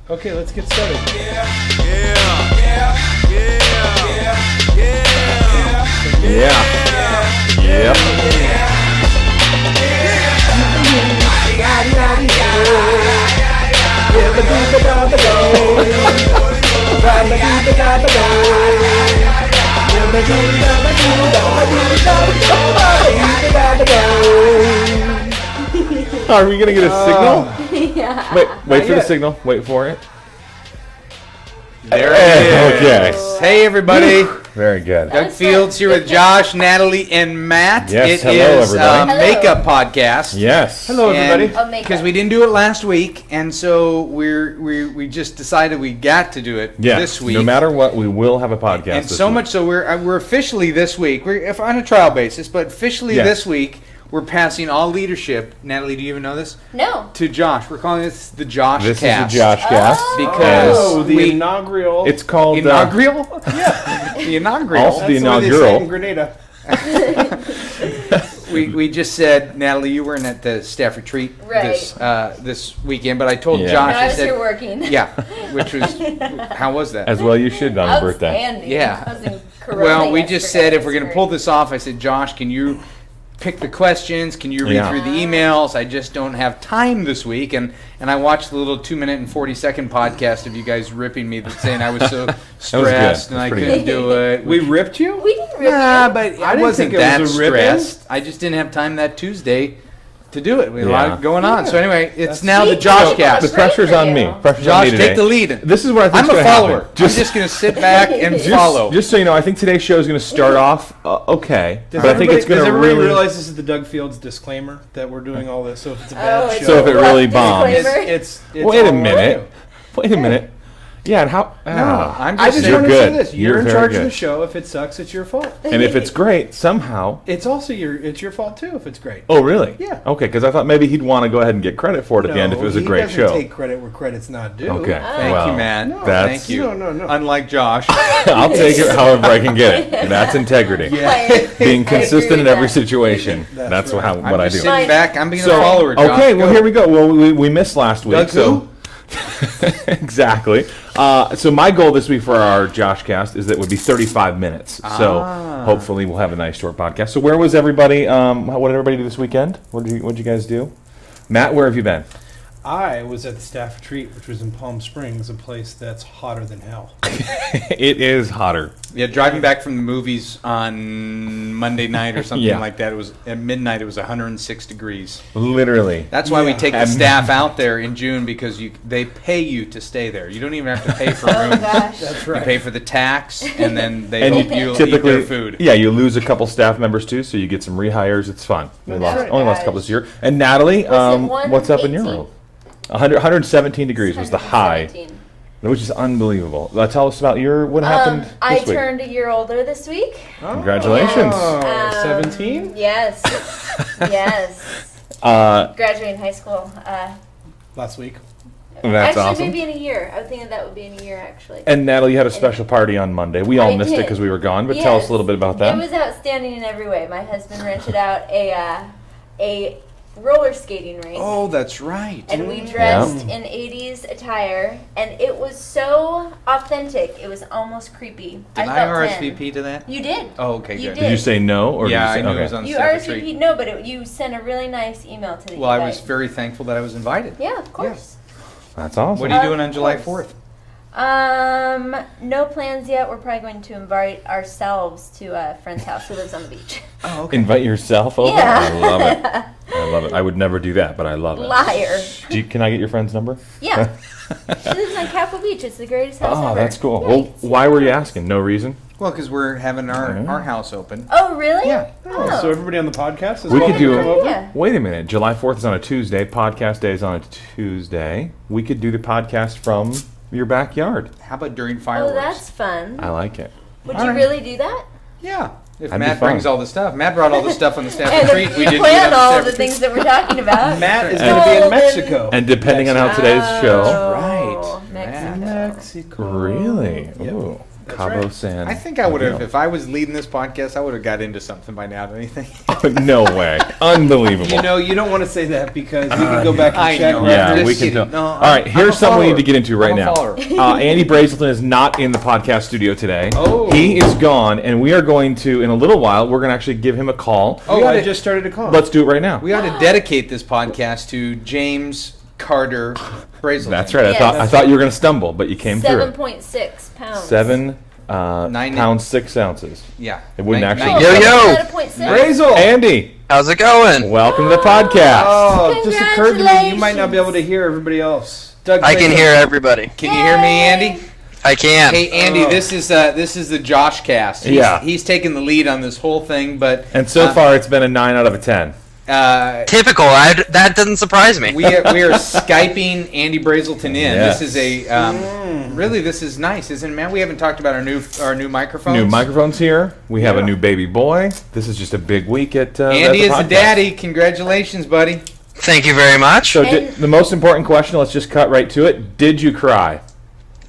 Okay, let's get started. Are we gonna get a signal? Yeah. Wait for the signal. Wait for it. There it is. Okay. Hey, everybody. Very good. Doug Fields here with Josh, Natalie, and Matt. Yes, It hello, is everybody. Hello. Makeup Podcast. Yes. Hello, everybody. Oh, makeup. Because we didn't do it last week, and so we just decided we got to do it Yeah. this week. No matter what, we will have a podcast. and this so week. much so we're officially this week. We're on a trial basis, but officially Yes. this week we're passing all leadership. Natalie, do you even know this? No. To Josh. We're calling this the Josh This Cast. is the Josh Cast Because Oh, the we- inaugural. It's called Inaugural? Yeah. The inaugural. Also the That's the way they say it in inaugural. Grenada. We just said, Natalie, you weren't at the staff retreat Right. this weekend, but I told Yeah. Josh, No, I I was said, here working. yeah, which was, how was that? As well you should on your birthday. Outstanding. Yeah. I was in Well, Corona we just yesterday. said if we're going to pull this off, I said, Josh, can you pick the questions? Can you read Yeah. through the emails? I just don't have time this week. And I watched the little 2-minute and 40-second podcast of you guys ripping me, saying I was so good. stressed and That's I pretty couldn't do it. We ripped you? We didn't rip Nah, you. but I I didn't wasn't think it that was a rip-in. stressed. I just didn't have time that Tuesday to do it. We had a Yeah. lot going on. So anyway, it's That's- now the We Josh did. Cast. The pressure's on me. Pressure's on Josh, me today. take the lead. This is what I think. I'm a follower. I'm just going to sit back and follow. Just so you know, I think today's show is going to start off okay, Does but I think it's going does to everybody really. realize this is the Doug Fields disclaimer that we're doing all this? So if it's a Oh, bad it's show, So if it what, really bombs. disclaimer? it's Wait a all minute. right. Wait a minute. Yeah, and how? No, I'm I just just saying. want to You're say good. this: you're You're in very charge of good. the show. If it sucks, it's your fault. And if it's great, somehow. It's also it's your fault too if it's great. Oh, really? Yeah. Okay, because I thought maybe he'd want to go ahead and get credit for it at the end if it was a great he show. doesn't take credit where credit's not due. Okay. Thank well, you, Matt. No, That's- Thank you. No. Unlike Josh. I'll take it however I can get it. That's integrity. Being consistent in every situation. That's That's right. how, I'm what I just do. sitting back. I'm being a So, follower, Josh. okay, well, Go. here we go. Well, we missed last week. Doug so who? Exactly. So my goal this week for our Josh Cast is that it would be 35 minutes. So hopefully we'll have a nice short podcast. So where was everybody? What did everybody do this weekend? What did you guys do? Matt, where have you been? I was at the staff retreat, which was in Palm Springs, a place that's hotter than hell. It is hotter. Yeah, driving back from the movies on Monday night or something Yeah. like that. It was at midnight. It was 106 degrees. Literally. That's why we Yeah. take the And- staff out there in June because they pay you to stay there. You don't even have to pay for Oh, room. gosh. That's You right. pay for the tax, and then they And hope you you typically, eat their food. yeah, you lose a couple staff members too, so you get some rehires. It's fun. We Oh, lost, gosh. only lost a couple this year. And Natalie, Was it what's up in your 118? world? 117 degrees was the high, 117. which is unbelievable. Tell us about what happened I this week. turned a year older this week. Congratulations. Oh, 17? Yes. Yes. Graduating high school. Last week. That's actually, awesome. maybe in a year. I was thinking that would be in a year, actually. And Natalie, you had a special party on Monday. We all I missed it did. because we were gone, but tell us Yes. a little bit about that. It was outstanding in every way. My husband rented out a roller skating rink. Oh, that's right. And we dressed in 80s attire, and it was so authentic. It was almost creepy. Did I felt RSVP to that? You did. Oh, okay, You good. did. Did you say no, or Yeah, did you say, I knew okay. it was on the You staff RSVP'd, retreat. no, but you sent a really nice email to the Well, I was invite. very thankful that I was invited. Yeah, of course. That's awesome. What are you doing on Of July course. 4th? No plans yet. We're probably going to invite ourselves to a friend's house who lives on the beach. Oh, okay. Invite yourself over? Yeah. I love it. I love it. I would never do that, but I love it. Liar. Can I get your friend's number? Yeah. She lives on Capitol Beach. It's the greatest house Oh, ever. that's cool. Yeah, Well, you can see why the were you house. asking? No reason? Well, because we're having our house open. Oh, really? Yeah. Oh. So everybody on the podcast is We welcome could do to it. come over? Yeah. Wait a minute. July 4th is on a Tuesday. Podcast day is on a Tuesday. We could do the podcast from your backyard. How about during Oh, fireworks? that's fun. I like it. Would All you right. really do that? Yeah. If That'd be Matt fun. brings all the stuff. Matt brought all the stuff on the staff And retreat. We you didn't plan do that all on of the staff things that we're talking about. Matt is And- going to be in Golden- Mexico. And depending on how today's show. Oh, Right. Mexico. Mexico. Really? Yep. Ooh. That's Cabo right. San. I think I would have, Miguel. if I was leading this podcast, I would have got into something by now. Don't you think? No way. Unbelievable. You know, you don't want to say that because we can go back and I check. know. Yeah, Just we can kidding. tell. No, All right, I'm here's a something we need follower. to get into right I'm a now. follower. Andy Brazelton is not in the podcast studio today. Oh. He is gone, and we are going to, in a little while, we're going to actually give him a call. Oh, We I oughta- just started to call. Let's do it right now. We ought to dedicate this podcast to James Carter Brazelton. That's right. Yes. I thought you were going to stumble, but you came through. 7.6 pounds. 7 Nine- pounds 6 ounces. Yeah. It wouldn't Nine- actually- Oh, Yo, is yo. that a 0.6? Brazel! Andy, how's it going? Welcome to the podcast. Oh, it just occurred to me you might not be able to hear everybody else. Doug, I say can something. hear everybody. Can you hear me, Andy? I can. Hey, Andy, Oh. this is the Josh cast. Yeah. He's taken the lead on this whole thing, but And so far, it's been a 9 out of a 10. Typical. That doesn't surprise me. we are Skyping Andy Brazelton in. Yes. This is a really this is nice, isn't it, man? We haven't talked about our new microphones. New microphones here. We have a Yeah. new baby boy. This is just a big week at Andy the is a podcast. daddy. Congratulations, buddy. Thank you very much. So And- the most important question, let's just cut right to it. Did you cry?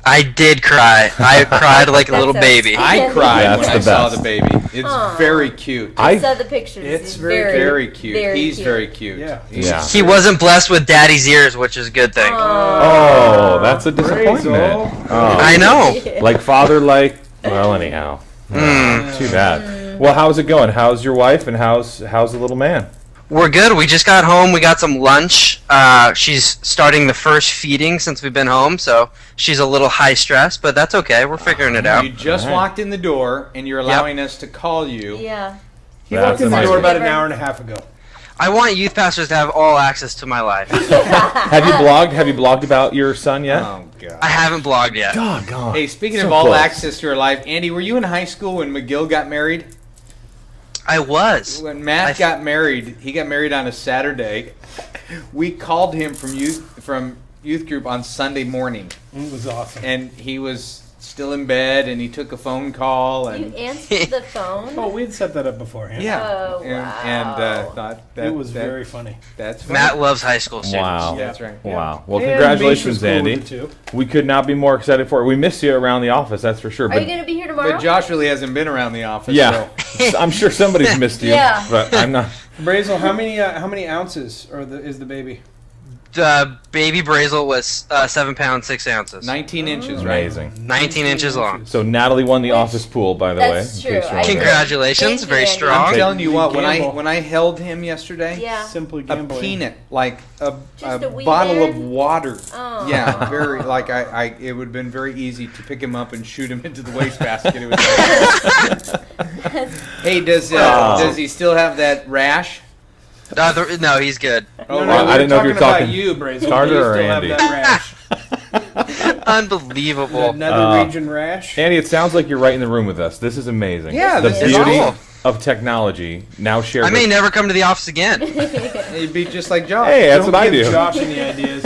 I did cry. I cried like a little That's baby. a- I cried That's when the I saw best. the baby. It's Aw. very cute. I saw the pictures. It's very, Very cute. very He's cute. very cute. Yeah. Yeah. He wasn't blessed with daddy's ears, which is a good thing. Oh, that's a disappointment. Brazel. Oh. I know. Like father, like, well, anyhow. Too bad. Well, how's it going? How's your wife and how's the little man? We're good. We just got home. We got some lunch. She's starting the first feeding since we've been home, so she's a little high stress, but that's okay. We're figuring it out. You just All right. walked in the door, and you're allowing us to call you. Yeah. He walked in the amazing. door about an hour and a half ago. I want youth pastors to have all access to my life. Have you blogged? Have you blogged about your son yet? Oh God. I haven't blogged yet. Doggone. Hey, speaking So of all close. access to our life, Andy, were you in high school when McGill got married? I was. When Matt I- got married, he got married on a Saturday. We called him from youth group on Sunday morning, It was awesome. and he was still in bed, and he took a phone call, You and answered the phone? Oh, we had set that up beforehand. yeah, Oh, and wow. thought that It was that- very funny. That's funny. Matt loves high school students. Wow. Yeah, that's right. Wow. Well, And congratulations, Misha was cool Andy. with it, too. We could not be more excited for it. We missed you around the office, that's for sure. Are But you going to be here tomorrow? But Josh really hasn't been around the office. yeah, So. I'm sure somebody's missed you. Yeah. But I'm not. Brazel, how many ounces is the baby? Baby Brazel was 7 pounds 6 ounces. 19 inches, right? Amazing. 19 inches long. So Natalie won the Which- office pool, by the That's way. true. In case you're I- wondering. Congratulations, Thank you, very Andy. I'm strong. telling you what, Gamble. when I held him yesterday, Yeah. Simply a gambling. peanut, like a Just a wee bottle bear? of water. Oh. Yeah, very like it would have been very easy to pick him up and shoot him into the wastebasket. It was like, hey, does he still have that rash? No, he's good. Oh, No, I we're didn't know if you were about talking you, Brazel. Carter Do you or still Andy? Have that rash? Unbelievable. Another region rash? Andy, it sounds like you're right in the room with us. This is amazing. Yeah, the this is beauty cool. of technology now shared. I may with- never come to the office again. He'd be just like Josh. Hey, that's Don't what I give do. Josh any ideas.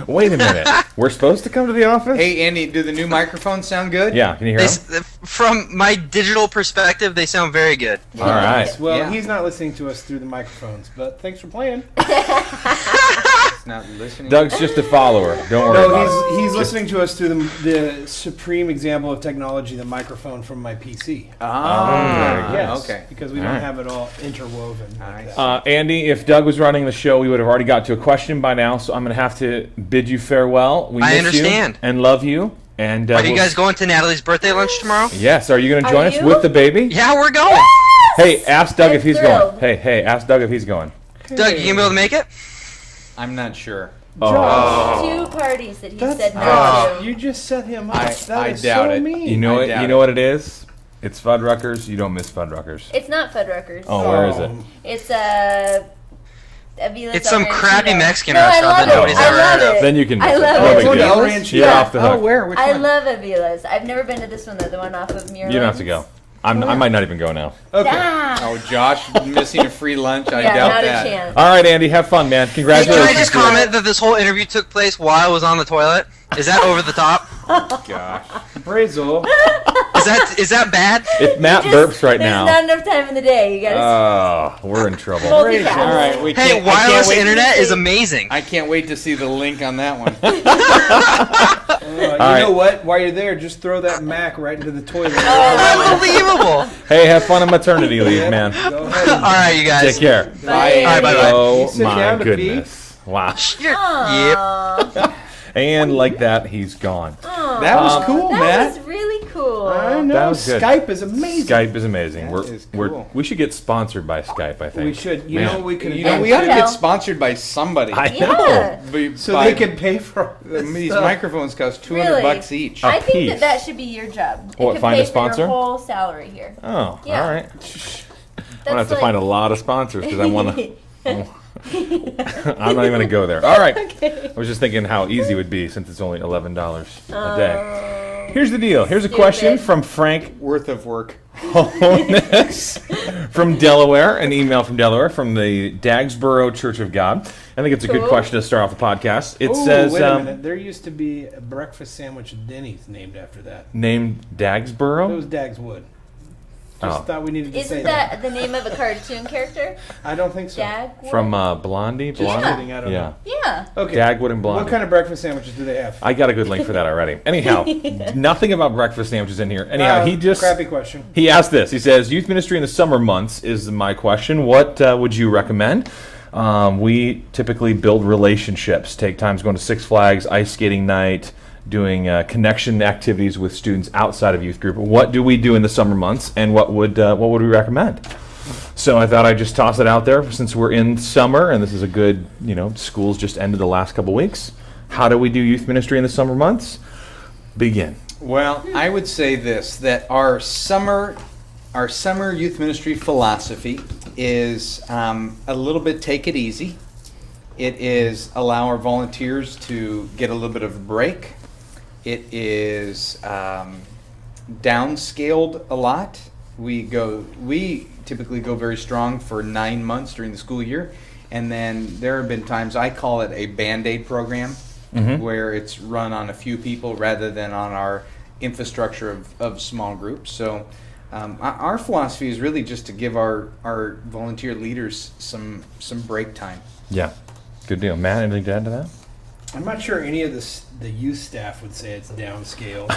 Wait a minute. We're supposed to come to the office? Hey, Andy, do the new microphones sound good? Yeah, can you hear They, him? from my digital perspective, they sound very good. All right. Well, Yeah. he's not listening to us through the microphones, but thanks for playing. It's not listening. Doug's just a follower. Don't worry No, about it. he's listening to us through the supreme example of technology, the microphone from my PC. Ah, Yes, okay. because we All don't right. have it all interwoven I like see. that. Andy, if Doug was running the show, we would have already got to a question by now, so I'm going to have to bid you farewell. We I miss understand. you and love you. And Are you we'll- guys going to Natalie's birthday lunch tomorrow? Yes. Are you going to Are join us you? with the baby? Yeah, we're going. Hey, ask Doug I'm if he's thrilled. going. Hey, ask Doug if he's going. Doug, you gonna be able to make it? I'm not sure. Oh. 2 parties that he That's said no Oh. to. You just set him up. I That is doubt so it. mean. You know I what? doubt You know what it is? It's Fuddruckers. You don't miss Fuddruckers. It's not Fuddruckers. Oh, where is it? It's Avila's It's some El crappy Ranchito. Mexican No, I restaurant love that it. nobody's I ever love heard of. it. Then you can miss I it. love No it. big Going to deal. El Ranchito. You're off the Oh, hook. where? Which I one? love Avila's. I've never been to this one though, the one off of Muir. You don't have to go. I might not even go now. Okay. Ah. Oh, Josh missing a free lunch? I Yeah, doubt not that. a chance. All right, Andy, have fun, man. Hey, Congratulations. can I just comment that this whole interview took place while I was on the toilet? Is that over the top? Gosh. Brazel. Is that bad? If Matt Just- burps right there's now, not enough time in the day. You gotta oh, we're in trouble. multitask. All right, we Hey, can't, I can't wireless wait- internet is amazing. I can't wait to see the link on that one. You right. know what? While you're there, just throw that Mac right into the toilet. Unbelievable. Hey, have fun on maternity leave, Yep, man. Go ahead. All right, you guys. Take care. Bye. All right, bye-bye. Oh You sit my down to pee? goodness. Wow. Yep. Aw. And like that, he's gone. Aw. That was cool, That Matt. was really cool. I That know. was good. Skype is amazing. Skype is amazing. That is We're cool. we should get sponsored by Skype, I think. We should. You Man. know, we can. You know, we ought to Yeah. get sponsored by somebody. I Yeah. know. so they can pay for all this These stuff. microphones cost $200 Really? each. Oh. I think piece. that should be your job. It What, could find pay a sponsor? For your whole salary here. Oh, Yeah. all right. I'm gonna have to find a lot of sponsors because I want to. I'm not even gonna go there. All right. Okay. I was just thinking how easy it would be since it's only $11 a day. Oh. Here's the deal. Here's a Stupid. question from Frank Worth of work. Honus from Delaware. An email from Delaware from the Dagsboro Church of God. I think it's a good Cool. question to start off the podcast. It Ooh, says wait a minute. There used to be a breakfast sandwich at Denny's named after that. named It Dagsboro. was Dags Wood. Just Oh. thought we needed to say Isn't that the name of a cartoon character? I don't think so. Dagwood? From Blondie. Just Blondie. kidding, I don't Yeah. know. Yeah. Okay. Dagwood and Blondie. What kind of breakfast sandwiches do they have? I got a good link for that already. Anyhow, nothing about breakfast sandwiches in here. Anyhow, he just Crappy question. he asked this. He says, "Youth ministry in the summer months is my question. What would you recommend?" We typically build relationships. Take times going to Six Flags, ice skating night, doing connection activities with students outside of youth group. What do we do in the summer months, and what would we recommend? So I thought I'd just toss it out there since we're in summer, and this is a good, school's just ended the last couple weeks. How do we do youth ministry in the summer months? Begin. Well, I would say this, that our summer youth ministry philosophy is a little bit take it easy. It is allow our volunteers to get a little bit of a break. It is downscaled a lot. We typically go very strong for 9 months during the school year, and then there have been times, I call it a Band-Aid program, where it's run on a few people rather than on our infrastructure of small groups. So our philosophy is really just to give our volunteer leaders some break time. Yeah. Good deal. Matt, anything to add to that? I'm not sure any of the youth staff would say it's downscaled,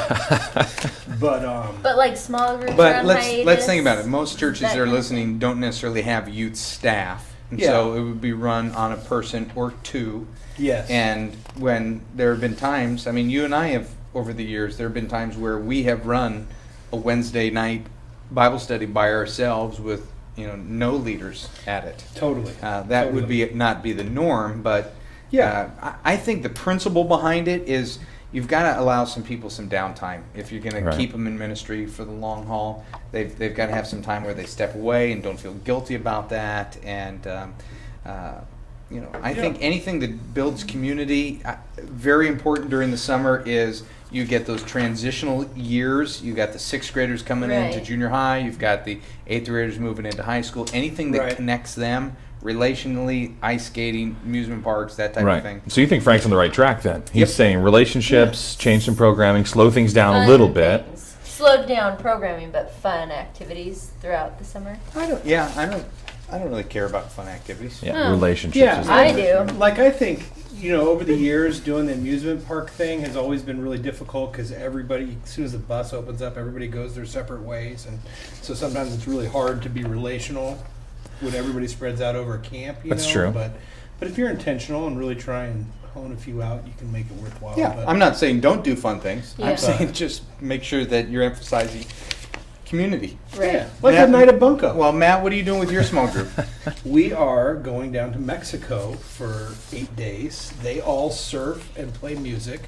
but But like small groups are But on let's hiatus. think about it. Most churches That that are kind of listening don't necessarily have youth staff, and Yeah. so it would be run on a person or two. yes, And when there have been times, I mean, you and I have over the years, there have been times where we have run a Wednesday night Bible study by ourselves with no leaders at it. totally. That would not be the norm, but Yeah. I think the principle behind it is you've got to allow some people some downtime. If you're going Right. to keep them in ministry for the long haul, they've got to have some time where they step away and don't feel guilty about that. And I think anything that builds community, very important during the summer is you get those transitional years. You got the sixth graders coming into Right. junior high. You've got the eighth graders moving into high school. Anything that Right. connects them relationally, ice skating, amusement parks, that type of thing. So you think Frank's on the right track then? He's Yep. saying relationships, change some programming, slow things down Fun a little bit. things. Slowed down programming, but fun activities throughout the summer. I don't really care about fun activities. Yeah, Oh. relationships. Yeah, is I the- do. Like I think over the years doing the amusement park thing has always been really difficult because everybody, as soon as the bus opens up, everybody goes their separate ways, and so sometimes it's really hard to be relational when everybody spreads out over a camp. That's true. But if you're intentional and really try and hone a few out, you can make it worthwhile. Yeah, but I'm not saying don't do fun things. Yeah. I'm saying just make sure that you're emphasizing community. Right. Yeah, like Matt- a night at Bunko. Well, Matt, what are you doing with your small group? We are going down to Mexico for 8 days. They all surf and play music,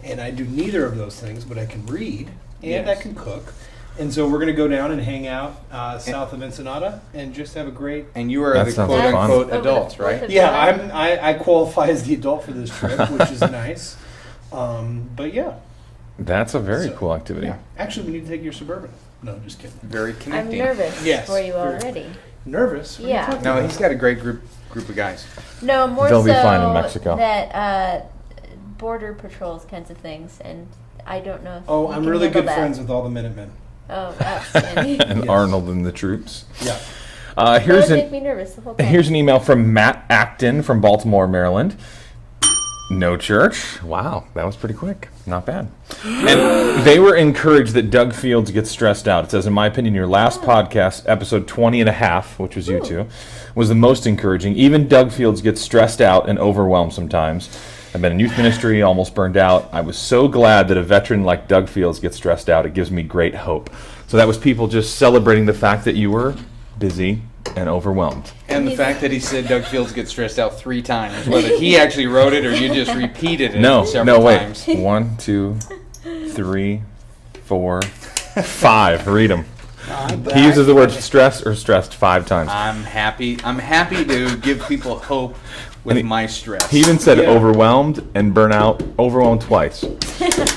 and I do neither of those things, but I can read and I Yes. can cook. And so we're going to go down and hang out south of Ensenada and just have a great. And you are That the sounds quote fun. unquote Over adults, the right? 4th of Yeah, July. I qualify as the adult for this trip, which is nice. But yeah, That's a very So, cool activity. yeah. Actually, we need to take your Suburban. No, just kidding. Very I'm connecting. nervous Yes, for you very- already. Nervous? What are you Yeah. talking No, about? he's got a great group of guys. No, more They'll so be fine in Mexico. that border patrols kinds of things, and I don't know if Oh, you I'm can really handle good that. friends with all the Minutemen. Oh, outstanding. And Yes. Arnold and the troops. Yeah. That Here's would make an me nervous the whole time. here's an email from Matt Acton from Baltimore, Maryland. No church. Wow, that was pretty quick. Not bad. And they were encouraged that Doug Fields gets stressed out. It says, in my opinion, your last podcast, episode 20 and a half, which was you two, was the most encouraging. Even Doug Fields gets stressed out and overwhelmed sometimes. I've been in youth ministry, almost burned out. I was so glad that a veteran like Doug Fields gets stressed out. It gives me great hope. So that was people just celebrating the fact that you were busy and overwhelmed. And the fact that he said Doug Fields gets stressed out 3 times, whether he actually wrote it or you just repeated it several times. Wait. 1, 2, 3, 4, 5. Read them. He uses the word stress or stressed 5 times. I'm happy to give people hope with my stress. He even said overwhelmed and burnout. Overwhelmed twice.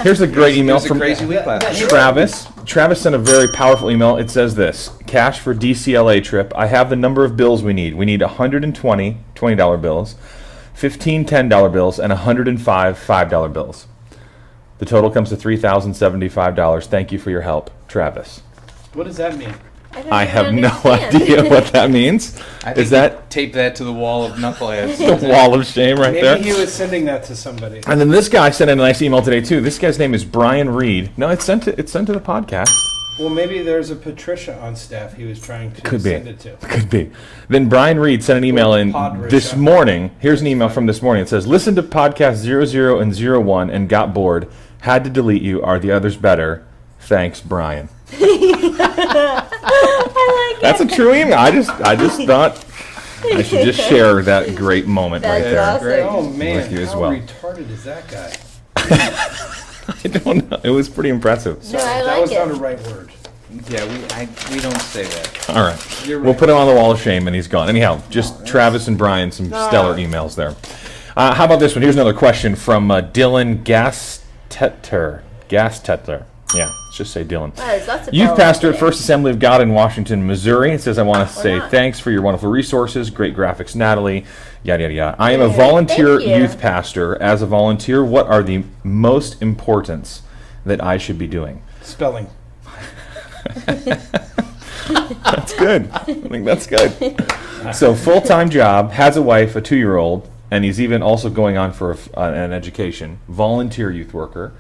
Here's a great email It was a from crazy week last week. Travis. Travis sent a very powerful email. It says this: cash for DCLA trip. I have the number of bills we need. We need 120 $20 bills, 15 $10 bills, and 105 $5 bills. The total comes to $3,075. Thank you for your help, Travis. What does that mean? I have no understand. idea what that means. I think Is that tape that to the wall of knuckleheads? the wall of shame right Maybe there? he was sending that to somebody. And then this guy sent in a nice email today too. This guy's name is Brian Reed. No, it's sent to the podcast. Well, maybe there's a Patricia on staff he was trying to Could be. send it to. Could be. Then Brian Reed sent an email in Podrisha. this morning. Here's an email from this morning. It says, listen to podcast 00 and 01 and got bored. Had to delete you. Are the others better? Thanks, Brian. I like That's a it. true email. I just thought I should just share that great moment right That's there. awesome. Oh man, With you as how well. retarded is that guy? I don't know. It was pretty impressive. No, I that like was it. not a right word. Yeah, we don't say that. All right. You're We'll right. put him on the wall of shame, and he's gone. Anyhow, just Travis and Brian, some stellar emails there. How about this one? Here's another question from Dylan Gastetter. Yeah, let's just say Dylan. Wow, there's lots of Youth L's pastor at today. First Assembly of God in Washington, Missouri. It says, I want to say not. thanks for your wonderful resources, great graphics, Natalie, yada, yada, yada. I am a Yeah, volunteer thank you. youth pastor. As a volunteer, what are the most importance that I should be doing? Spelling. That's good. I think that's good. So, full-time job, has a wife, a 2-year-old, and he's even also going on for an education. Volunteer youth worker,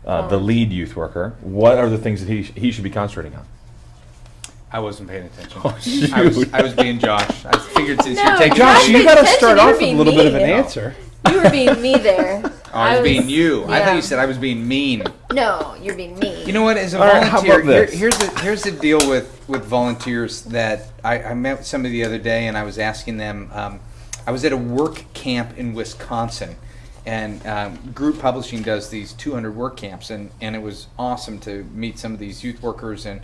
the lead youth worker. What are the things that he should be concentrating on? I wasn't paying attention. Oh, shoot. I was being Josh. I figured since No, you're taking Josh, Josh, I you paid got to attention. start You were off with a being little bit of an mean. answer. You were being me there. I was being you. I thought yeah. you said I was being mean. No, you're being mean. You know what? As a All right, how volunteer, about this? here's the deal with volunteers that I met with somebody the other day, and I was asking them. I was at a work camp in Wisconsin, and Group Publishing does these 200 work camps, and it was awesome to meet some of these youth workers, and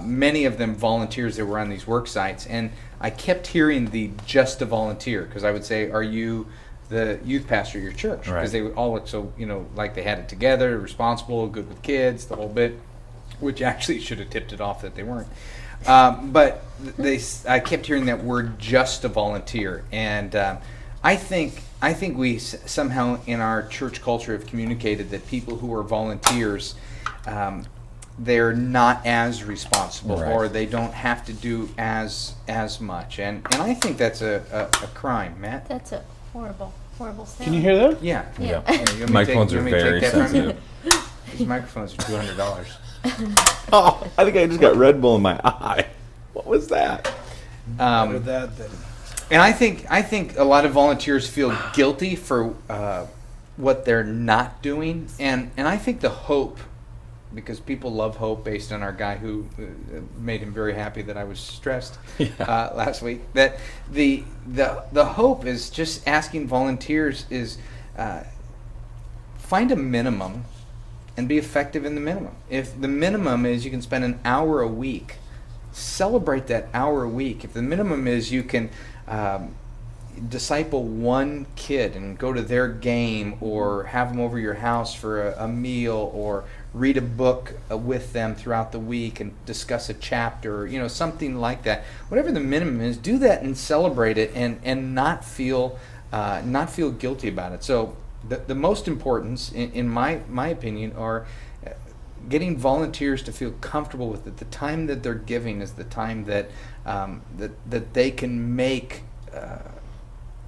many of them volunteers that were on these work sites. And I kept hearing the just a volunteer, because I would say, "Are you the youth pastor of your church?" Right. Because they would all look so, like they had it together, responsible, good with kids, the whole bit, which actually should have tipped it off that they weren't. But I kept hearing that word, just a volunteer, and I think we somehow in our church culture have communicated that people who are volunteers, they're not as responsible, Right. or they don't have to do as much, and I think that's a crime, Matt. That's a horrible sound. Can you hear that? Yeah. Yeah. You want me to Microphones take- are you want me to very take that from you? sensitive. These microphones are $200. Oh, I think I just got Red Bull in my eye. What was that? Better that than And I think a lot of volunteers feel guilty for what they're not doing, and I think the hope, because people love hope, based on our guy who made him very happy that I was stressed last week. That the hope is just asking volunteers is find a minimum and be effective in the minimum. If the minimum is you can spend an hour a week, celebrate that hour a week. If the minimum is you can disciple one kid and go to their game, or have them over your house for a meal, or read a book with them throughout the week and discuss a chapter, something like that. Whatever the minimum is, do that and celebrate it, and not feel guilty about it. So the most importance, in my opinion, are getting volunteers to feel comfortable with it. The time that they're giving is the time that that they can make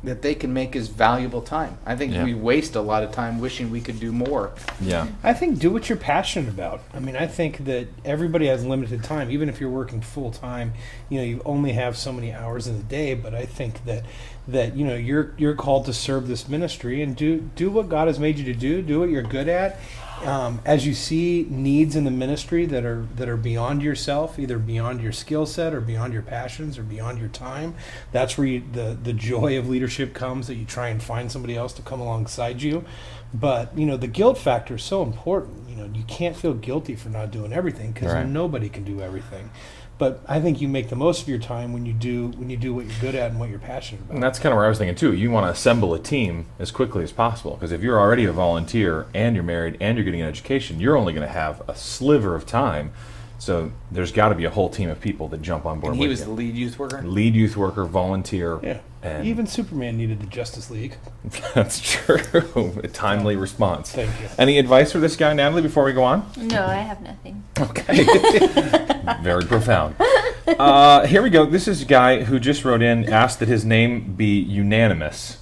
that they can make as valuable time. I think Yeah. we waste a lot of time wishing we could do more. Yeah. I think do what you're passionate about. I mean, I think that everybody has limited time. Even if you're working full time, you only have so many hours in the day. But I think that you're called to serve this ministry and do what God has made you to do. Do what you're good at. As you see needs in the ministry that are beyond yourself, either beyond your skill set or beyond your passions or beyond your time, that's where the joy of leadership comes, that you try and find somebody else to come alongside you. But the guilt factor is so important. You can't feel guilty for not doing everything, because Right. nobody can do everything. But I think you make the most of your time when you do what you're good at and what you're passionate about. And that's kind of where I was thinking too. You want to assemble a team as quickly as possible, because if you're already a volunteer and you're married and you're getting an education, you're only going to have a sliver of time. So there's got to be a whole team of people that jump on board And he with was you. the lead youth worker. Lead youth worker, volunteer. Yeah. And Even Superman needed the Justice League. that's true. A timely response. Thank you. Any advice for this guy, Natalie, before we go on? No, I have nothing. Okay. Very profound. Here we go. This is a guy who just wrote in, asked that his name be unanimous.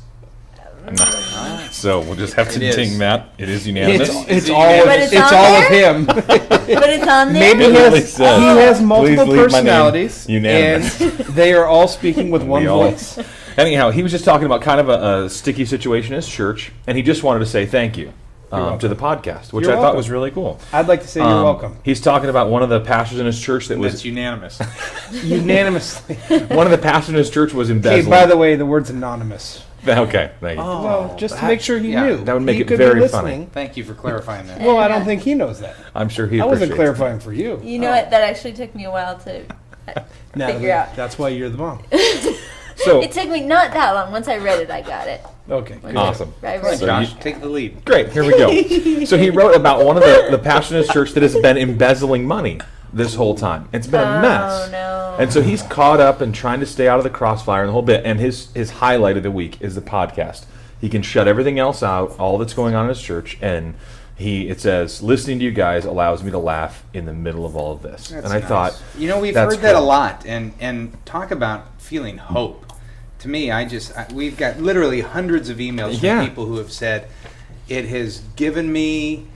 So we'll just have to It is. ding that. It is unanimous. It's But it's on all there? of him. But it's on there. Maybe he Really has, said, he has multiple "Please leave my name personalities, and unanimous." they are all speaking with one We all- voice. Anyhow, he was just talking about kind of a sticky situation in his church, and he just wanted to say thank you to the podcast, which You're I thought welcome. was really cool. I'd like to say you're welcome. He's talking about one of the pastors in his church that That's was unanimous. Unanimously. one of the pastors in his church was Hey, embezzling. by the way, the word's anonymous. Okay, thank you. Well, just to make sure he yeah, knew. that would make He it could be very listening. Thank you for clarifying that. Well, I don't think he knows that. I'm sure he I wasn't appreciates clarifying for you. You know what? That actually took me a while to Natalie, figure out. That's why you're the mom. it. So It took me not that long. Once I read it, I got it. Okay. good. awesome. I Come on, read So it. Josh, you- take the lead. Great, here we go. So he wrote about one of the pastors in his church that has been embezzling money this whole time. It's been a mess. Oh no. And so he's caught up and trying to stay out of the crossfire and the whole bit. And his highlight of the week is the podcast. He can shut everything else out, all that's going on in his church, and it says, listening to you guys allows me to laugh in the middle of all of this. That's and I nice. thought, we've that's heard that a cool. lot, and talk about feeling hope. To me, we've got literally hundreds of emails from Yeah. people who have said it has given me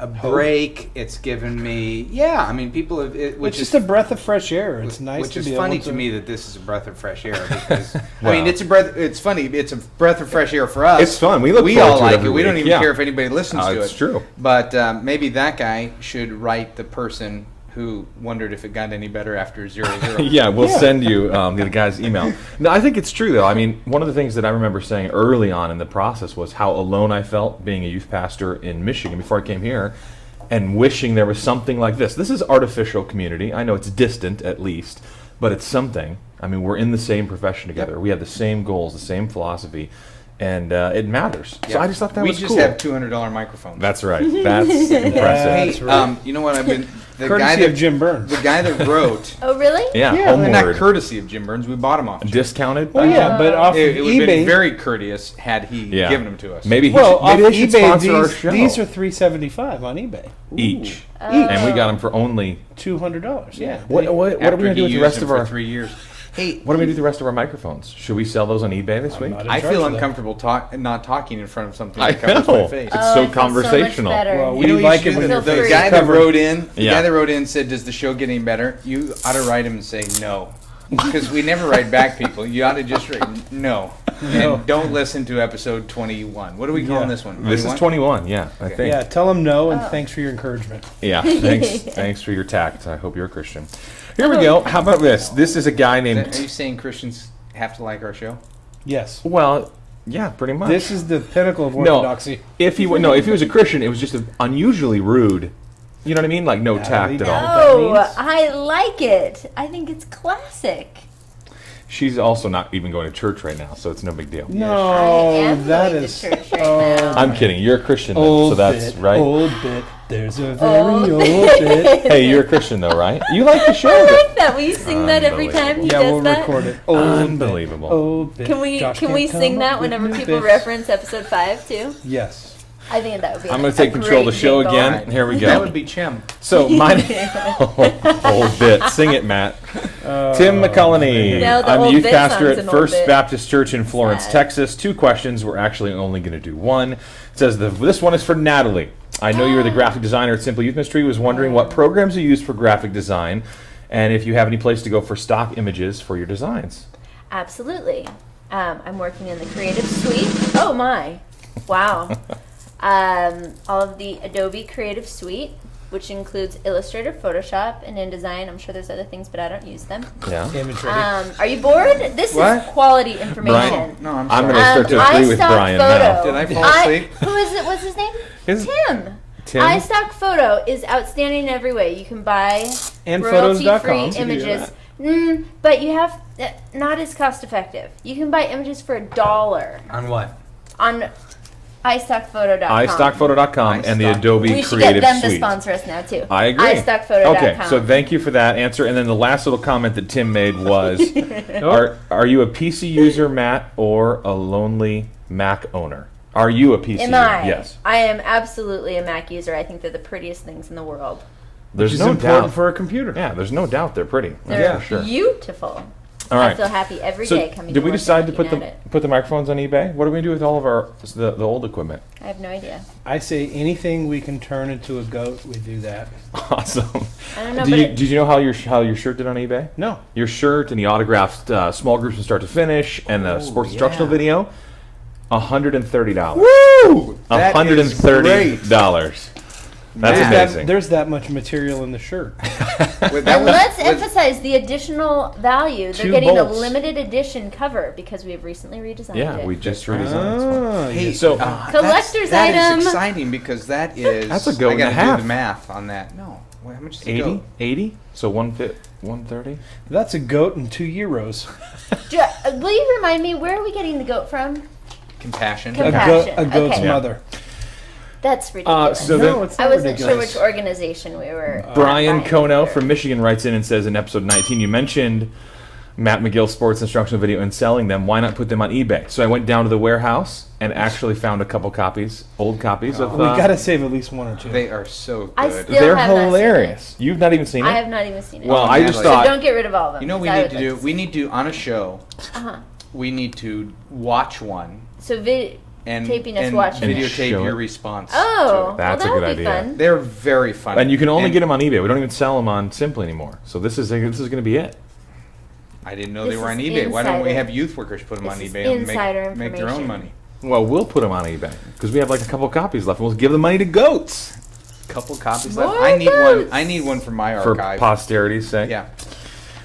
a break. It's given me, I mean, people have, which It's is just a breath of fresh air. It's nice which to is be funny able to me that this is a breath of fresh air because I Well. mean it's a breath. It's funny. It's a breath of fresh air for us. It's fun. We look We forward all to it like every it. We don't week. even Yeah. care if anybody listens to it. It's true. But maybe that guy should write the person who wondered if it got any better after 0-0. Yeah, we'll send you the guy's email. No, I think it's true, though. I mean, one of the things that I remember saying early on in the process was how alone I felt being a youth pastor in Michigan before I came here, and wishing there was something like this. This is artificial community. I know it's distant, at least, but it's something. I mean, we're in the same profession together. We have the same goals, the same philosophy, and it matters. So I just thought that we was just cool. have $200 microphones. That's right. That's impressive. That's Hey, right. you know what I've been the guy Courtesy that of Jim Burns. the guy that wrote. Oh really? Yeah, Yeah, Well, not homeward. courtesy of Jim Burns. We bought them off. Discounted? Well, yeah, but off It, of would have been eBay. very courteous had he Yeah. given them to us. Maybe he Well, should, maybe off they should eBay, sponsor our these, show. these are $375 on eBay. each. Oh. And we got them for only... $200. Yeah. What are we After going to do he with the used rest them of for our... 3 years. Hey, What do we do with the rest of our microphones? Should we sell those on eBay this week? not in I charge feel of that. uncomfortable not talking in front of something I that covers know. my face. It's Oh, so I feel so much conversational. better. Well, You we know what like you it should when do? Feel The free. guy that covered. wrote in, Yeah. said, "Does the show getting better?" You ought to write him and say no, because we never write back people. You ought to just write no, and don't listen to episode 21. What are we calling Yeah. this one? This is 21, yeah, I think. Yeah, tell them no, and thanks for your encouragement. Yeah, thanks for your tact. I hope you're a Christian. Here we go. How about this? This is a guy Are named... you saying Christians have to like our show? Yes. Well, yeah, pretty much. This is the pinnacle of No, orthodoxy. if he was a Christian, it was just unusually rude. You know what I mean? Like no tact at all. Oh, That means- I like it. I think it's classic. She's also not even going to church right now, so it's no big deal. I No, am that going is to church right oh, now. I'm kidding. You're a Christian, though, old so that's bit, right. Old bit. There's a very Old old bit. Hey, you're a Christian, though, right? You like the show. I like that. Will you sing that every time he Yeah, does we'll that? record it. Old Unbelievable. Bit, old bit. Can we Josh can we can't sing come that up with whenever new people bits. reference episode 5 too? Yes. I think that would be. I'm going to take control of the great show jingle. again. Here we That go. would be Chem. So, my old bit. Sing it, Matt. Tim McCullany. Now the I'm the old youth bit pastor sounds at an old First bit Baptist Church in Florence, sad. Texas. 2 questions. We're actually only going to do one. It says this one is for Natalie. I know you're the graphic designer at Simple Youth Ministry. Was wondering what programs you use for graphic design, and if you have any place to go for stock images for your designs. Absolutely. I'm working in the Creative Suite. Oh my. Wow. All of the Adobe Creative Suite, which includes Illustrator, Photoshop, and InDesign. I'm sure there's other things, but I don't use them. Yeah. Image ready. Are you bored? This What? is quality information. Brian, No, I'm I'm sorry. going to start to agree with iStock Brian Photo. now. Did I fall asleep? Who is it? What's his name? Tim? iStock Photo is outstanding in every way. You can buy And royalty-free photos.com. images, but you have not as cost-effective. You can buy images for $1 On what? on iStockPhoto.com. iStockPhoto.com and the iStock. Adobe We should Creative get them to Suite. sponsor us now too. I agree. iStockPhoto.com. Okay, so thank you for that answer. And then the last little comment that Tim made was, are you a PC user, Matt, or a lonely Mac owner? Are you a PC Am user? I? Yes. I am absolutely a Mac user. I think they're the prettiest things in the world. There's Which is no important doubt. for a computer. Yeah, there's no doubt they're pretty. They're That's for sure. beautiful. All I right. feel happy every So, day coming did to we work decide to and put looking at it. the microphones on eBay? What are we going to do with all of the old equipment? I have no idea. I say anything we can turn into a goat, we do that. Awesome. I don't know, Did but you, it, did you know how your shirt did on eBay? No. Your shirt and the autographed small groups from start to finish and the sports instructional yeah. video, $130. Woo! That is great. $130. That's Man. amazing. There's that much material in the shirt. Wait, that and was- let's was- emphasize the additional value. They're 2 getting bolts. a limited edition cover because we have recently redesigned Yeah, it. we just redesigned this one. Ah, Hey, So- Collector's that item. is exciting because that is. That's a goat I and a gotta half. do the math on that. No, wait, how much is a 80? goat? 80? So 130? That's a goat and 2 euros. Will you remind me, where are we getting the goat from? Compassion. Compassion. A goat's Okay. mother. That's ridiculous. So No, then it's I not wasn't sure ridiculous. which organization we were. Brian buying Kono for. from Michigan writes in and says in episode 19, you mentioned Matt McGill sports instructional video and selling them. Why not put them on eBay? So I went down to the warehouse and actually found a couple copies, old copies of. We gotta save at least 1 or 2. They are so good. I still They're have not seen hilarious. You've not even seen I it? have not even seen it. Well, I just So so thought. don't get rid of all of them. You know what we 'cause I need to would do? like We need to on a show. Uh-huh. We need to watch one So and taping us and watching And it. videotape show your it. response. Oh, That's a well, that good would be idea. fun. They're very funny. And you can only And get them on eBay. We don't even sell them on Simply anymore. So this is going to be it. I didn't know they This were on is eBay. Why don't we insider. have youth workers put them on This is eBay and insider make their own information. money? Well, we'll put them on eBay because we have like a couple copies left, and we'll give the money to goats Couple copies More left. I need goats. one. I need one for my for archive. posterity's sake. Yeah.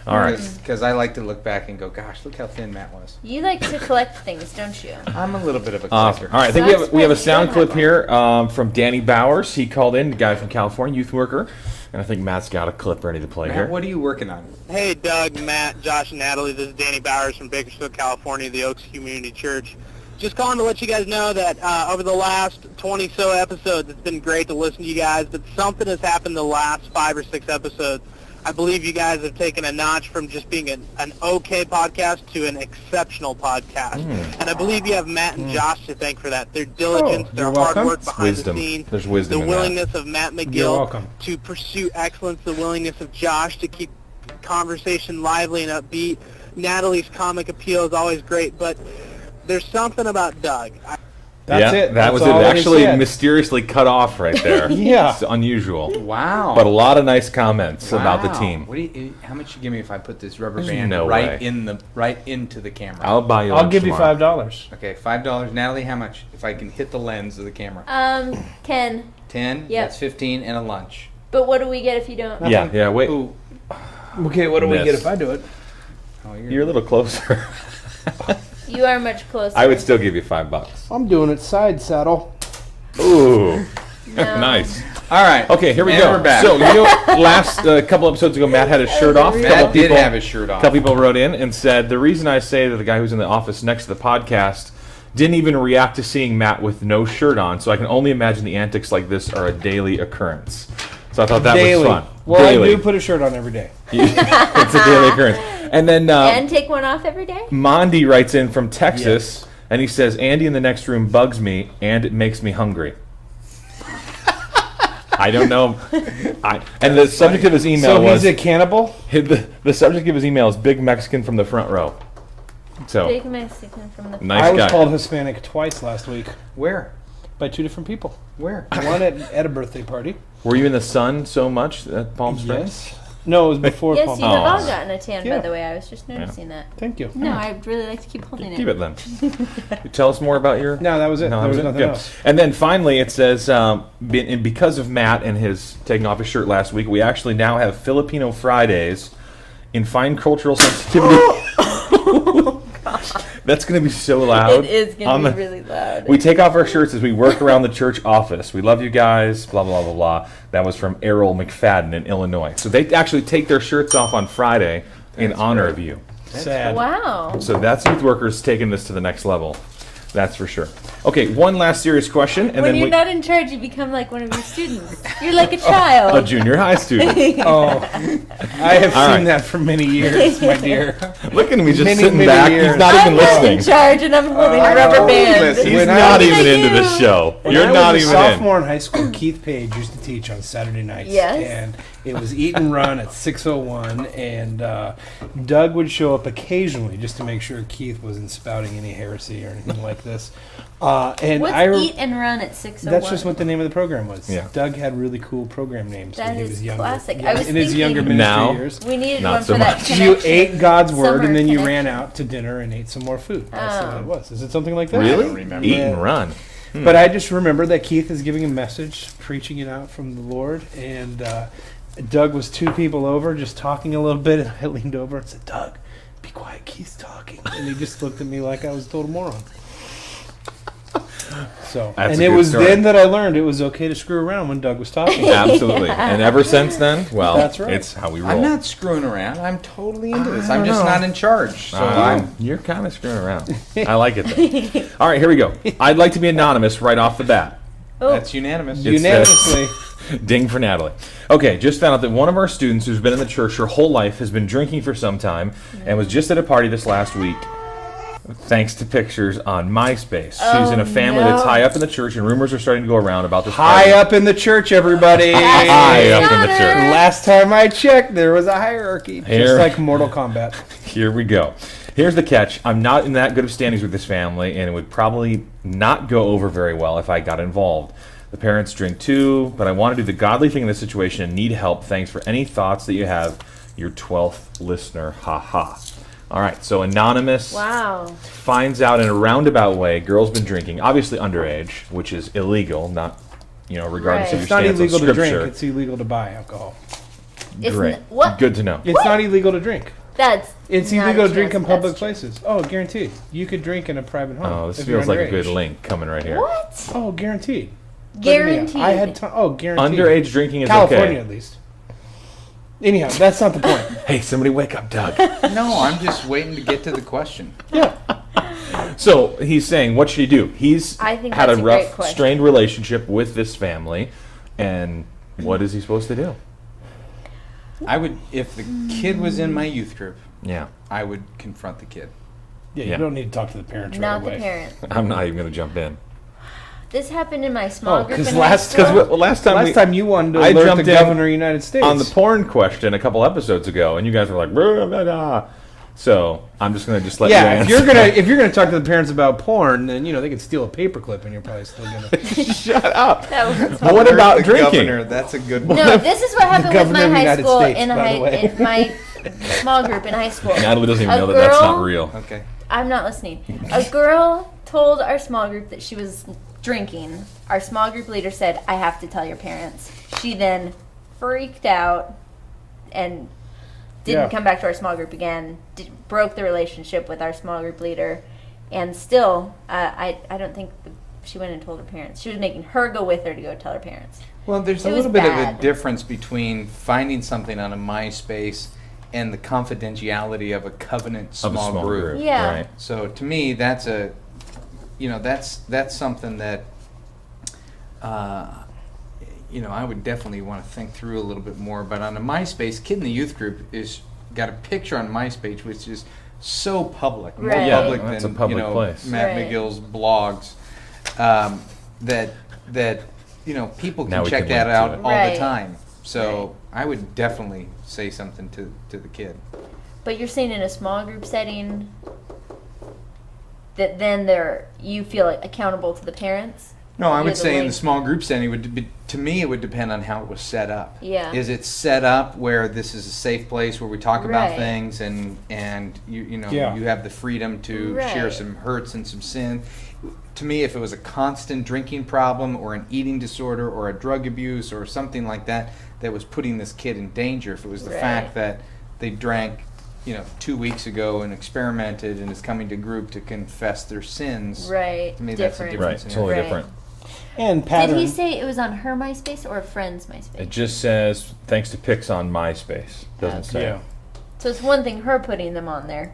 All right. Because I like to look back and go, gosh, look how thin Matt was. You like to collect things, don't you? I'm a little bit of a Awesome. collector. All right, I think So we have a I'm surprised sound you clip don't here from Danny Bowers. He called in, the guy from California, youth worker, and I think Matt's got a clip ready to play Matt, here. what are you working on? Hey, Doug, Matt, Josh, and Natalie. This is Danny Bowers from Bakersfield, California, the Oaks Community Church. Just calling to let you guys know that over the last 20-so episodes, it's been great to listen to you guys, but something has happened the last 5 or 6 episodes. I believe you guys have taken a notch from just being an okay podcast to an exceptional podcast. And I believe you have Matt and Josh to thank for that. Their diligence, you're their hard welcome. work behind Wisdom. the scenes, There's wisdom the in that. willingness of Matt You're McGill welcome. to pursue excellence, the willingness of Josh to keep conversation lively and upbeat. Natalie's comic appeal is always great, but there's something about Doug. That's yeah, it. That That's was all it. he Actually, said. mysteriously cut off right there. Yeah. It's unusual. Wow. But a lot of nice comments about the Wow. team. What do you, how much you give me if I put this rubber There's band no right way. into the camera? I'll buy you I'll lunch give you tomorrow. $5. Okay, $5. Natalie, how much? If I can hit the lens of the camera. 10. 10. Yep. That's 15 and a lunch. But what do we get if you don't? Yeah, wait. Ooh. Okay, what do we Miss. get if I do it? Oh, You're a little closer. You are much closer. I would still give you $5. I'm doing it side saddle. Ooh. No. Nice. All right. Okay, here we And go. we're back. So, you know, last couple episodes ago, Matt had his shirt off. Matt did have his shirt A off. couple people wrote in and said, the reason I say that the guy who's in the office next to the podcast didn't even react to seeing Matt with no shirt on, so I can only imagine the antics like this are a daily occurrence. So I thought that Daily. was fun. Well, daily. I do put a shirt on every day. It's a daily occurrence. And then And take one off every day? Mondi writes in from Texas, and he says, Andy in the next room bugs me, and it makes me hungry. I don't know. And the subject of his email So was he's a cannibal? the subject of his email is Big Mexican from the front row. So Big Mexican from the. nice I was guy. called Hispanic twice last week Where? by 2 different people. Where? One at a birthday party. Were you in the sun so much at Palm Springs? Yes. No, it was before Yes, Palm you have all Aw. gotten a tan, Yeah. by the way. I was just noticing that. Thank you. No, I'd really like to keep holding Keep it then. Tell us more about your. No, that was it. No, there was that nothing Good. else. And then finally, it says, and because of Matt and his taking off his shirt last week, we actually now have Filipino Fridays in fine cultural sensitivity. That's going to be so loud. It is on going to be the- really loud. We take off our shirts as we work around the church office. We love you guys, blah, blah, blah, blah. That was from Errol McFadden in Illinois. So they actually take their shirts off on Friday in honor of you. Sad. Wow. So that's youth workers taking this to the next level. That's for sure. Okay, one last serious question, and When then you're not in charge, you become like one of your students. You're like a a child. junior high student. Oh, I have All seen right. that for many years, my dear. Look at him, he's just Many, sitting many back. years. He's not I'm even not listening. in charge, and I'm holding a rubber totally band. listening. He's When I not was- even Look at into the you. show. When You're I not was a even in. sophomore in high school, Keith Page used to teach on Saturday nights. Yes. And it was eat and run at 6:01, and Doug would show up occasionally just to make sure Keith wasn't spouting any heresy or anything like this. And What's I eat and run at 6:01? that's just what the name of the program was. Yeah. Doug had really cool program names That when he is was younger. classic. Yeah, I was in his thinking- younger ministry Now- years. We needed Not one so for that much. connection. You ate God's word, Summer and then you connection. ran out to dinner and ate some more food. That's Oh. what it was. Is it something like that? Really? I don't remember. Eat and run. But I just remember that Keith is giving a message, preaching it out from the Lord, and Doug was 2 people over, just talking a little bit, and I leaned over and said, "Doug, be quiet, Keith's talking," and he just looked at me like I was a total moron. So, That's and a it good was story. then that I learned it was okay to screw around when Doug was talking. Absolutely. And ever since then, well, That's right. it's how we roll. I'm not screwing around. I'm totally into this. I'm just know. not in charge. So You're kind of screwing around. I like it though. All right, here we go. I'd like to be anonymous right off the bat. Oh, that's unanimous. It Unanimously. Ding for Natalie. Okay, just found out that one of our students who's been in the church her whole life has been drinking for some time and was just at a party this last week. Thanks to pictures on MySpace. She's in a family no. that's high up in the church, and rumors are starting to go around about this High party. up in the church, everybody. High up in the Got church. her. Last time I checked, there was a hierarchy, Here. just like Mortal Kombat. Here we go. Here's the catch. I'm not in that good of standings with this family, and it would probably not go over very well if I got involved. The parents drink too, but I want to do the godly thing in this situation and need help. Thanks for any thoughts that you have. Your 12th listener. Ha ha. All right, so Anonymous wow. finds out in a roundabout way girl's been drinking, obviously underage, which is illegal, not, regardless Right. of your It's not stance illegal on to drink, scripture. it's illegal to buy alcohol. It's Great. what? Good to know. It's not illegal to drink. That's It's not illegal a to drink chance in public that's true. places. Oh, guaranteed. You could drink in a private home. Oh, this if you're feels like a underage. good link coming right here. What? Oh, guaranteed. Guaranteed. I had guaranteed. Underage drinking is California, okay. at least. Anyhow, that's not the point. Hey, somebody wake up, Doug. No, I'm just waiting to get to the question. Yeah. So he's saying, what should he do? He's I think had that's a a great rough, question. strained relationship with this family, and what is he supposed to do? I would, if the kid was in my youth group, Yeah, I would confront the kid. Yeah, Yeah. you don't need to talk to the parents Not right the away. parent. I'm not even going to jump in. This happened in my small Oh, group because in high school. last time, last time you wanted to I alert jumped the in governor of the United States. on the porn question a couple episodes ago, and you guys were like, "Blah, blah, blah." So I'm just going to let you yeah, answer. if you're gonna talk to the parents about porn, then they can steal a paperclip, and you're probably still gonna. Shut up. That was But what about The drinking? governor, that's a good one. No, this is what happened with governor my of the high United school States, in by the way. in my small group in high school. Natalie doesn't even A know that that's not girl- real. Okay. I'm not listening. A girl told our small group that she was drinking. Our small group leader said, "I have to tell your parents." She then freaked out and didn't Yeah. come back to our small group again. Broke the relationship with our small group leader, and still, I don't think she went and told her parents. She was making her go with her to go tell her parents. Well, there's a It was little bit of bad. a difference between finding something on a MySpace and the confidentiality of a covenant Of a small, group. Yeah. Right. So to me, that's that's something that I would definitely want to think through a little bit more. But on a MySpace, Kid in the Youth Group is got a picture on MySpace which is so public, more Right. public That's than a public place. Matt Right. McGill's blogs. That people Now can we check can that link to out it. all Right. the time. So I would definitely say something to the kid. But you're saying in a small group setting that then you feel accountable to the parents? No, I You're would the say in link. the small group setting, to me, it would depend on how it was set up. Yeah. Is it set up where this is a safe place where we talk about Right. things and Yeah. you have the freedom to share Right. some hurts and some sin? To me, if it was a constant drinking problem or an eating disorder or a drug abuse or something like that that was putting this kid in danger, if it was the Right. fact that they drank 2 weeks ago and experimented and is coming to group to confess their sins, Right. to me that's a Different. different Right, scenario. totally Right. different. And pattern. Did he say it was on her MySpace or a friend's MySpace? It just says thanks to pics on MySpace. Doesn't say. Yeah. So it's one thing her putting them on there,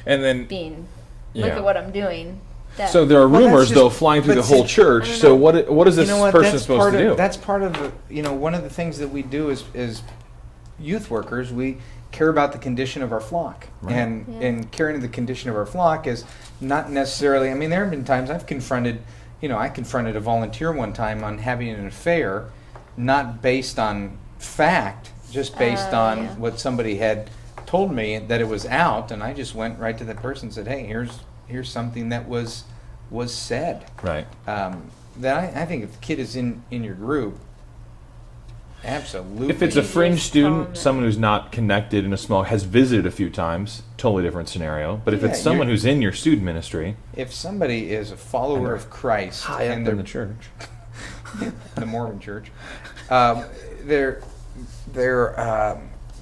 And then being, look Yeah. at what I'm doing. That, so there are Well, that's rumors though just- flying through but the whole see, church. I don't So know. what is this person that's supposed part to of, do? That's part of one of the things that we do as youth workers. We care about the condition of our flock, Right. and caring of the condition of our flock is not necessarily. I mean, there have been times I've confronted. I confronted a volunteer one time on having an affair, not based on fact, just based on yeah. what somebody had told me that it was out, and I just went right to that person and said, "Hey, here's something that was said." Right. That I think if the kid is in your group, absolutely. If it's a You fringe just tell them student, that. someone who's not connected in a small, has visited a few times, totally different scenario. But if Yeah, it's someone you're- who's in your student ministry, if somebody is a follower of Christ high up and in they're the church, the Mormon Church, they're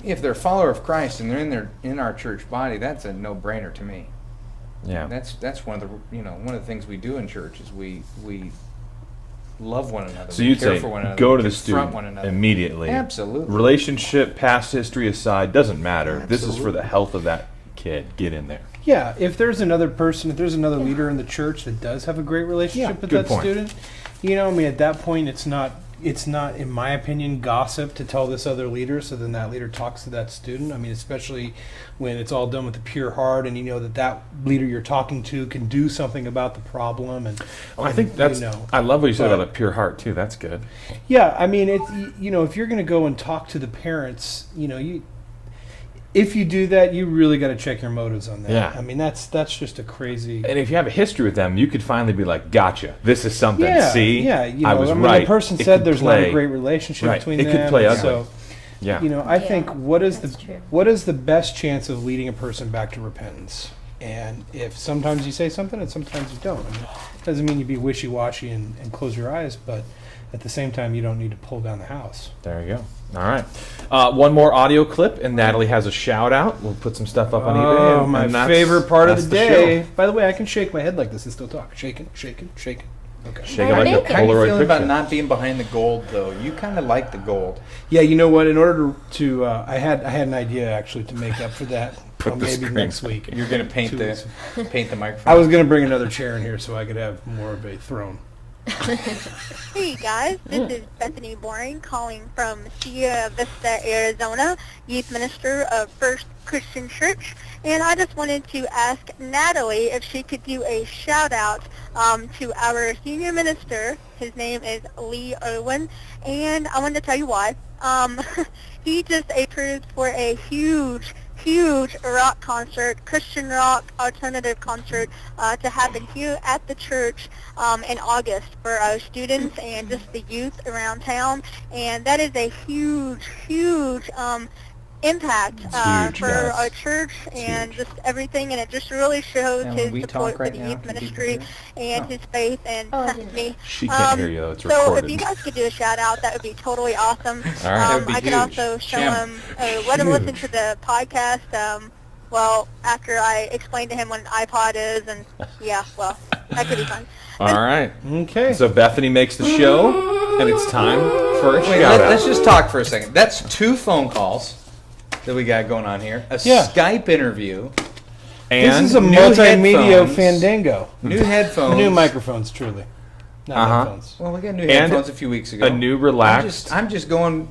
if they're a follower of Christ and they're in our church body, that's a no-brainer to me. yeah, That's one of the things we do in church is we love one another. so we you'd care say for one another. go we to the confront student one another. immediately. Absolutely. Relationship, past history aside, doesn't matter. This is for Absolutely. the health of that kid. Get in there. Yeah, if there's another another leader in the church that does have a great relationship with good that point. student, I mean, at that point, it's not, in my opinion, gossip to tell this other leader. So then that leader talks to that student. I mean, especially when it's all done with a pure heart, and you know that leader you're talking to can do something about the problem. And I think that's. I love what you said But- about a pure heart too. That's good. yeah, I mean, it's if you're going to go and talk to the parents, if you do that, you really got to check your motives on that. Yeah. I mean, that's just a crazy. And if you have a history with them, you could finally be like, "Gotcha. This is something." Yeah, See, yeah. I was right. The person It said could there's not play- a great relationship Right. between It them. could play ugly. So, Yeah. I think Yeah, that's true. what is the best chance of leading a person back to repentance? And if sometimes you say something and sometimes you don't. I mean, it doesn't mean you be wishy-washy and close your eyes, but at the same time, you don't need to pull down the house. There you go. All right. One more audio clip, and Natalie has a shout out. We'll put some stuff up on eBay. Oh, and my that's- favorite part of that's the show. day. By the way, I can shake my head like this and still talk. Shaking, shaking, shaking. Okay. Shake it like a Make it. How are you Polaroid feeling about picture. not being behind the gold, though? You kind of like the gold. Yeah, you know what? In order to, I had an idea actually to make up for that. Put the Maybe screen. next week. You're going to paint 2 weeks. paint the microphone. I was going to bring another chair in here so I could have more of a throne. Hey guys, this is Bethany Boring calling from Sierra Vista, Arizona, youth minister of First Christian Church, and I just wanted to ask Natalie if she could do a shout out to our senior minister. His name is Lee Irwin, and I wanted to tell you why. He just approved for a huge rock concert, Christian rock alternative concert, to happen here at the church in August for our students and just the youth around town. And that is a huge impact huge, for yes. our church and just everything. And it just really shows And when his we support talk right for the now, youth can people ministry hear? and Oh. his faith and Oh, I didn't me. She can't hear you though. It's So if recorded. you guys could do a shout out, that would be totally awesome. All right. That would be I could huge. also show Jim. him, let him listen to the podcast. Well, after I explain to him what an iPod is, and yeah, well, that could be fun. All right. Okay. So Bethany makes the show, and it's time for a Wait, shout out. let's just talk for a second. That's 2 phone calls that we got going on here. A Yeah. Skype interview. And this is a new multimedia headphones. fandango. New headphones. New microphones, truly. Not Uh-huh. headphones. Well, we got new And headphones a few weeks ago. a new relaxed I'm just going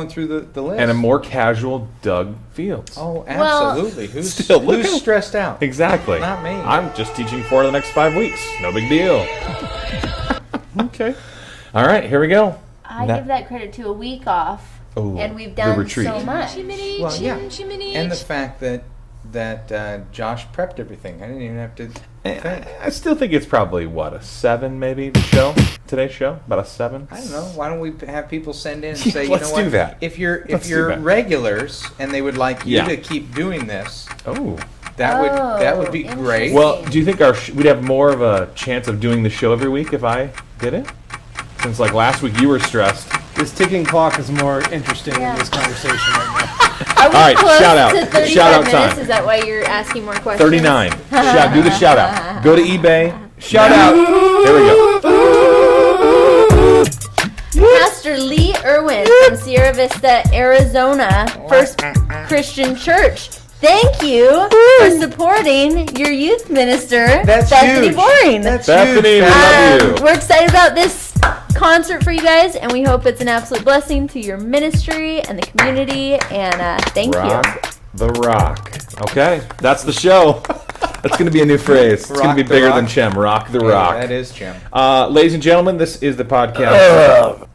through the list. and a more casual Doug Fields. Oh, Well- absolutely. Who's Still, look who's how- stressed out? Exactly. Not me. I'm just teaching for the next 5 weeks. No big deal. Okay. All right, here we go. I That- give that credit to a week off, Ooh, and we've the done retreat. so much. Well, yeah. And the fact that Josh prepped everything. I didn't even have to think. I still think it's probably, what, a 7 maybe, the show? Today's show? About a 7? I don't know. Why don't we have people send in and Yeah, say, you let's know what? do that. If you're Let's do you're that. regulars and they would like you Yeah. to keep doing this, Oh. that would be interesting. great. Well, do you think we'd have more of a chance of doing the show every week if I did it? Since, like, last week you were stressed. This ticking clock is more interesting Yeah. in this conversation right Are we All right, close shout out. to 35 Shout out minutes? time. Is that why you're asking more questions? 39. Do the shout out. Go to eBay. Shout out. There we go. Pastor Lee Irwin from Sierra Vista, Arizona, First Christian Church. Thank you for supporting your youth minister, That's Bethany huge. Boring. That's Bethany, huge. we love you. We're excited about this concert for you guys, and we hope it's an absolute blessing to your ministry and the community. And thank you. Rock the rock. Okay, that's the show. That's going to be a new phrase. It's going to Rock be the bigger rock. than Chem. Rock the Yeah, rock. that is Jim. Ladies and gentlemen, this is the podcast.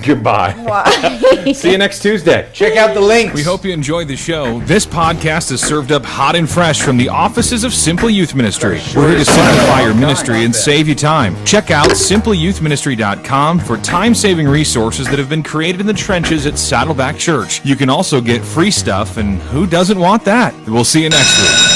Goodbye. Why? See you next Tuesday. Check out the links. We hope you enjoyed the show. This podcast is served up hot and fresh from the offices of Simply Youth Ministry. We're here to simplify your ministry and save you time. Check out simplyyouthministry.com for time-saving resources that have been created in the trenches at Saddleback Church. You can also get free stuff, and who doesn't want that? We'll see you next week.